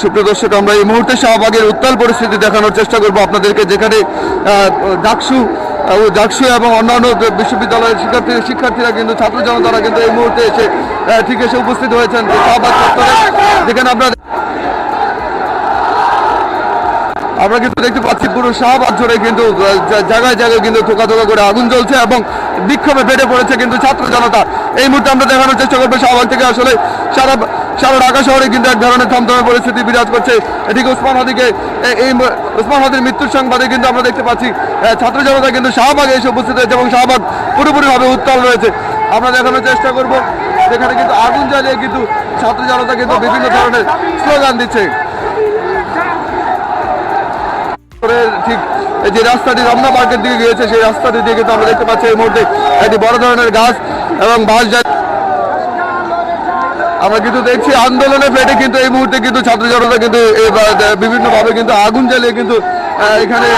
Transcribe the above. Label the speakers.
Speaker 1: সুপ্রিয় দর্শক, আমরা এই মুহূর্তে শাহবাগের উত্তাল পরিস্থিতি দেখানোর চেষ্টা করব আপনাদেরকে, যেখানে ডাকসু এবং অন্যান্য বিশ্ববিদ্যালয়ের শিক্ষার্থীরা কিন্তু ছাত্র জনতারা কিন্তু এই মুহূর্তে এসে ঠিক এসে উপস্থিত হয়েছেন শাহবাগ চত্বরে, যেখানে আমরা কিন্তু দেখতে পাচ্ছি পুরো শাহবাগ জুড়ে কিন্তু জায়গায় জায়গায় কিন্তু থোকা থোকা করে আগুন জ্বলছে এবং বিক্ষোভে ফেটে পড়েছে কিন্তু ছাত্র জনতা। এই মুহূর্তে আমরা দেখানোর চেষ্টা করবো শাহবাগ থেকে আসলে সারা ঢাকা শহরে কিন্তু এক ধরনের থমথমে পরিস্থিতি বিরাজ করছে। এদিকে ওসমান হাদির মৃত্যুর সংবাদে কিন্তু আমরা দেখতে পাচ্ছি ছাত্র জনতা কিন্তু শাহবাগে এসে উপস্থিত হয়েছে এবং শাহবাগ পুরোপুরিভাবে উত্তাল রয়েছে। আমরা দেখানোর চেষ্টা করব যেখানে কিন্তু আগুন জ্বালিয়ে কিন্তু ছাত্র জনতা কিন্তু বিভিন্ন ধরনের স্লোগান দিচ্ছে। ঠিক যে রাস্তাটি রমনা পার্কের দিকে গিয়েছে সেই রাস্তাটি দিয়ে কিন্তু আমরা দেখতে পাচ্ছি এই মুহূর্তে একটি বড় ধরনের গাছ এবং বাস আমরা কিন্তু দেখছি আন্দোলনে ফেটে কিন্তু এই মুহূর্তে কিন্তু ছাত্র জনতা কিন্তু বিভিন্নভাবে কিন্তু আগুন জ্বালিয়ে কিন্তু এখানে